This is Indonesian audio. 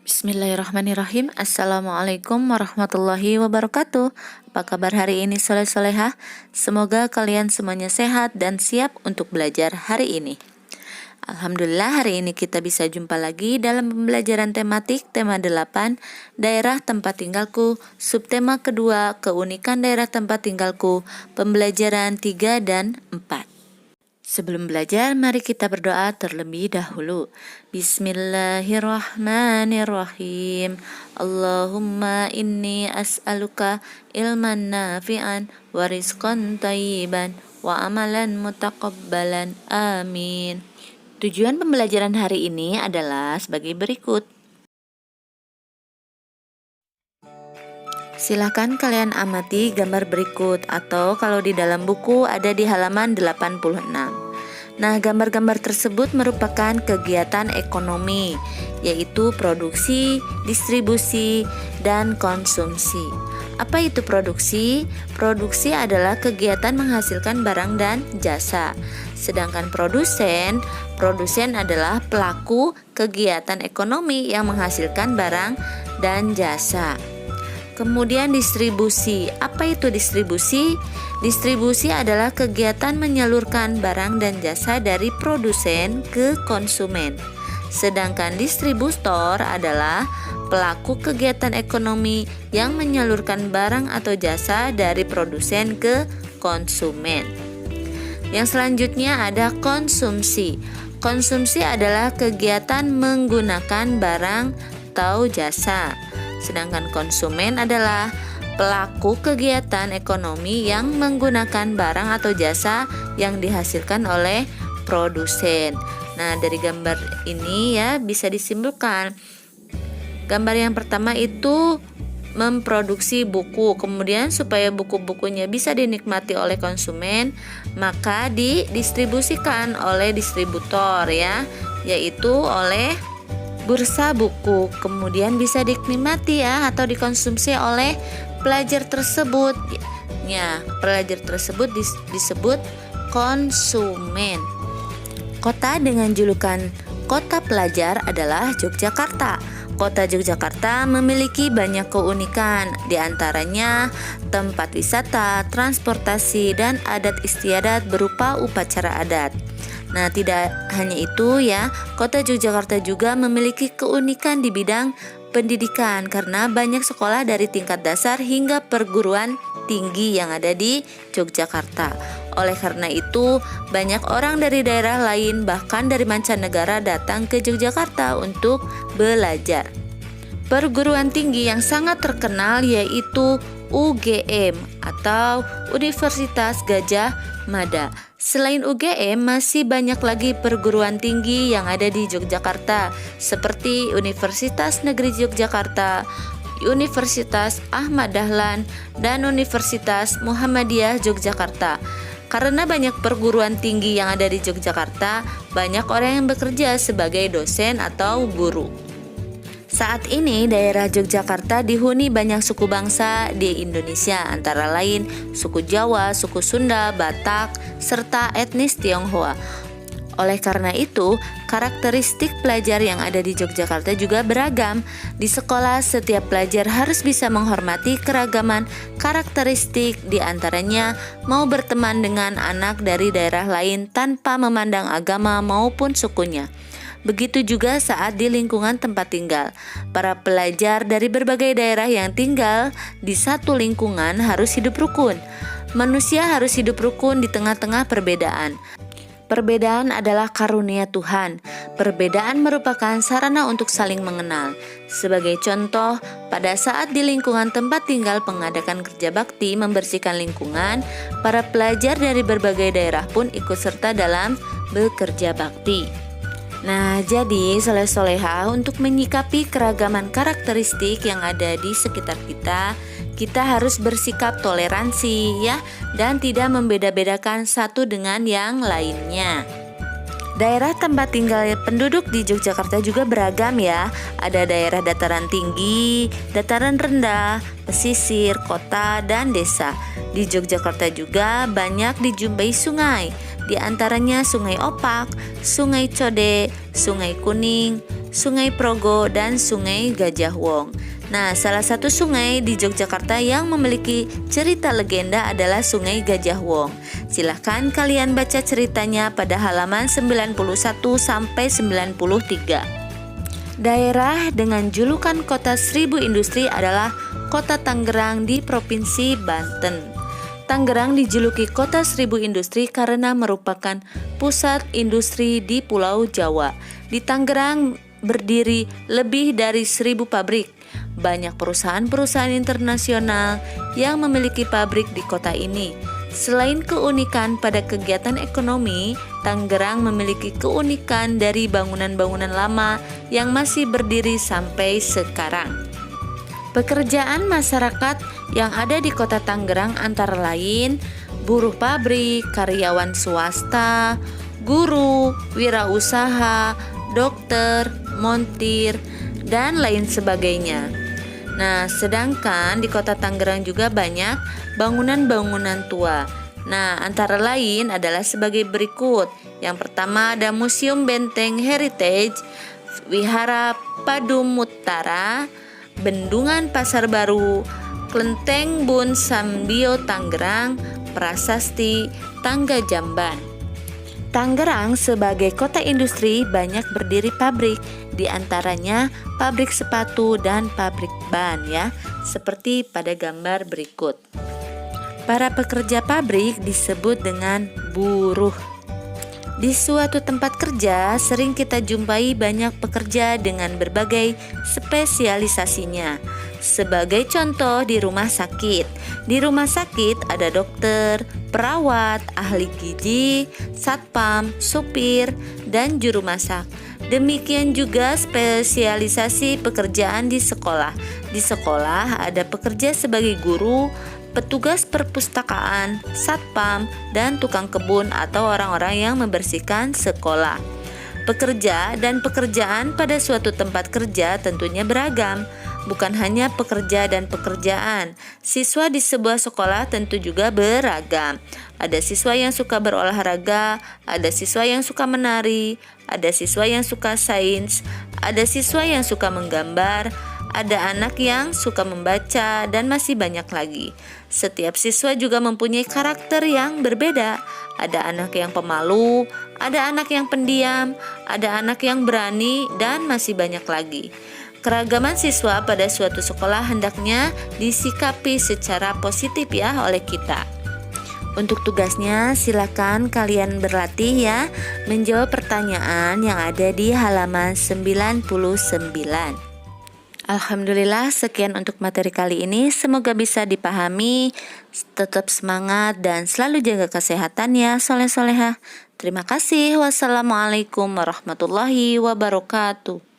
Bismillahirrahmanirrahim. Assalamualaikum warahmatullahi wabarakatuh. Apa kabar hari ini soleh-solehah? Semoga kalian semuanya sehat dan siap untuk belajar hari ini. Alhamdulillah hari ini kita bisa jumpa lagi dalam pembelajaran tematik tema 8 daerah tempat tinggalku, subtema kedua keunikan daerah tempat tinggalku, pembelajaran 3 dan 4. Sebelum belajar, mari kita berdoa terlebih dahulu. Bismillahirrahmanirrahim. Allahumma inni as'aluka ilman nafi'an wa rizqan thayyiban wa amalan mutaqabbalan. Amin. Tujuan pembelajaran hari ini adalah sebagai berikut. Silakan kalian amati gambar berikut atau kalau di dalam buku ada di halaman 86. Nah, gambar-gambar tersebut merupakan kegiatan ekonomi, yaitu produksi, distribusi, dan konsumsi. Apa itu produksi? Produksi adalah kegiatan menghasilkan barang dan jasa. Sedangkan produsen adalah pelaku kegiatan ekonomi yang menghasilkan barang dan jasa. Kemudian distribusi. Apa itu distribusi? Distribusi adalah kegiatan menyalurkan barang dan jasa dari produsen ke konsumen. Sedangkan distributor adalah pelaku kegiatan ekonomi yang menyalurkan barang atau jasa dari produsen ke konsumen. Yang selanjutnya ada konsumsi. Konsumsi adalah kegiatan menggunakan barang atau jasa. Sedangkan konsumen adalah pelaku kegiatan ekonomi yang menggunakan barang atau jasa yang dihasilkan oleh produsen. Nah, dari gambar ini ya bisa disimpulkan. Gambar yang pertama itu memproduksi buku. Kemudian supaya buku-bukunya bisa dinikmati oleh konsumen, maka didistribusikan oleh distributor ya, yaitu oleh bursa buku. Kemudian bisa dinikmati ya atau dikonsumsi oleh pelajar tersebut. Ya, pelajar tersebut disebut konsumen. Kota dengan julukan kota pelajar adalah Yogyakarta. Kota Yogyakarta memiliki banyak keunikan, di antaranya tempat wisata, transportasi, dan adat istiadat berupa upacara adat. Nah, tidak hanya itu ya, kota Yogyakarta juga memiliki keunikan di bidang pendidikan karena banyak sekolah dari tingkat dasar hingga perguruan tinggi yang ada di Yogyakarta. Oleh karena itu, banyak orang dari daerah lain bahkan dari mancanegara datang ke Yogyakarta untuk belajar. Perguruan tinggi yang sangat terkenal yaitu UGM atau Universitas Gadjah Mada. Selain UGM, masih banyak lagi perguruan tinggi yang ada di Yogyakarta, seperti Universitas Negeri Yogyakarta, Universitas Ahmad Dahlan, dan Universitas Muhammadiyah Yogyakarta. Karena banyak perguruan tinggi yang ada di Yogyakarta, banyak orang yang bekerja sebagai dosen atau guru. Saat ini daerah Yogyakarta dihuni banyak suku bangsa di Indonesia, antara lain suku Jawa, suku Sunda, Batak, serta etnis Tionghoa. Oleh karena itu, karakteristik pelajar yang ada di Yogyakarta juga beragam. Di sekolah, setiap pelajar harus bisa menghormati keragaman karakteristik, di antaranya mau berteman dengan anak dari daerah lain tanpa memandang agama maupun sukunya. Begitu juga saat di lingkungan tempat tinggal. Para pelajar dari berbagai daerah yang tinggal di satu lingkungan harus hidup rukun. Manusia harus hidup rukun di tengah-tengah perbedaan. Perbedaan adalah karunia Tuhan. Perbedaan merupakan sarana untuk saling mengenal. Sebagai contoh, pada saat di lingkungan tempat tinggal pengadakan kerja bakti membersihkan lingkungan, para pelajar dari berbagai daerah pun ikut serta dalam bekerja bakti. Nah, jadi soleh-soleha untuk menyikapi keragaman karakteristik yang ada di sekitar kita harus bersikap toleransi ya, dan tidak membeda-bedakan satu dengan yang lainnya. Daerah tempat tinggal penduduk di Yogyakarta juga beragam ya. Ada daerah dataran tinggi, dataran rendah, pesisir, kota, dan desa. Di Yogyakarta juga banyak dijumpai sungai. Di antaranya Sungai Opak, Sungai Code, Sungai Kuning, Sungai Progo, dan Sungai Gajah Wong. Nah, salah satu sungai di Yogyakarta yang memiliki cerita legenda adalah Sungai Gajah Wong. Silahkan kalian baca ceritanya pada halaman 91 sampai 93. Daerah dengan julukan Kota Seribu Industri adalah Kota Tangerang di Provinsi Banten. Tangerang dijuluki Kota Seribu Industri karena merupakan pusat industri di Pulau Jawa. Di Tangerang berdiri lebih dari 1.000 pabrik. Banyak perusahaan-perusahaan internasional yang memiliki pabrik di kota ini. Selain keunikan pada kegiatan ekonomi, Tangerang memiliki keunikan dari bangunan-bangunan lama yang masih berdiri sampai sekarang. Pekerjaan masyarakat yang ada di kota Tangerang antara lain buruh pabrik, karyawan swasta, guru, wirausaha, dokter, montir, dan lain sebagainya. Nah, sedangkan di kota Tangerang juga banyak bangunan-bangunan tua. Nah, antara lain adalah sebagai berikut. Yang pertama ada Museum Benteng Heritage, Wihara Padumuttara, Bendungan Pasar Baru, Klenteng Bun Sambio Tangerang, Prasasti Tangga Jamban. Tangerang sebagai kota industri banyak berdiri pabrik, di antaranya pabrik sepatu dan pabrik ban ya, seperti pada gambar berikut. Para pekerja pabrik disebut dengan buruh. Di suatu tempat kerja sering kita jumpai banyak pekerja dengan berbagai spesialisasinya. Sebagai contoh di rumah sakit. Di rumah sakit ada dokter, perawat, ahli gizi, satpam, supir, dan juru masak. Demikian juga spesialisasi pekerjaan di sekolah. Di sekolah ada pekerja sebagai guru, petugas perpustakaan, satpam, dan tukang kebun atau orang-orang yang membersihkan sekolah. Pekerja dan pekerjaan pada suatu tempat kerja tentunya beragam. Bukan hanya pekerja dan pekerjaan, siswa di sebuah sekolah tentu juga beragam. Ada siswa yang suka berolahraga, ada siswa yang suka menari, ada siswa yang suka sains, ada siswa yang suka menggambar, ada anak yang suka membaca, dan masih banyak lagi. Setiap siswa juga mempunyai karakter yang berbeda. Ada anak yang pemalu, ada anak yang pendiam, ada anak yang berani, dan masih banyak lagi. Keragaman siswa pada suatu sekolah hendaknya disikapi secara positif ya oleh kita. Untuk tugasnya silakan kalian berlatih ya menjawab pertanyaan yang ada di halaman 99. Alhamdulillah, sekian untuk materi kali ini. Semoga bisa dipahami. Tetap semangat dan selalu jaga kesehatan ya soleh-solehah. Terima kasih. Wassalamualaikum warahmatullahi wabarakatuh.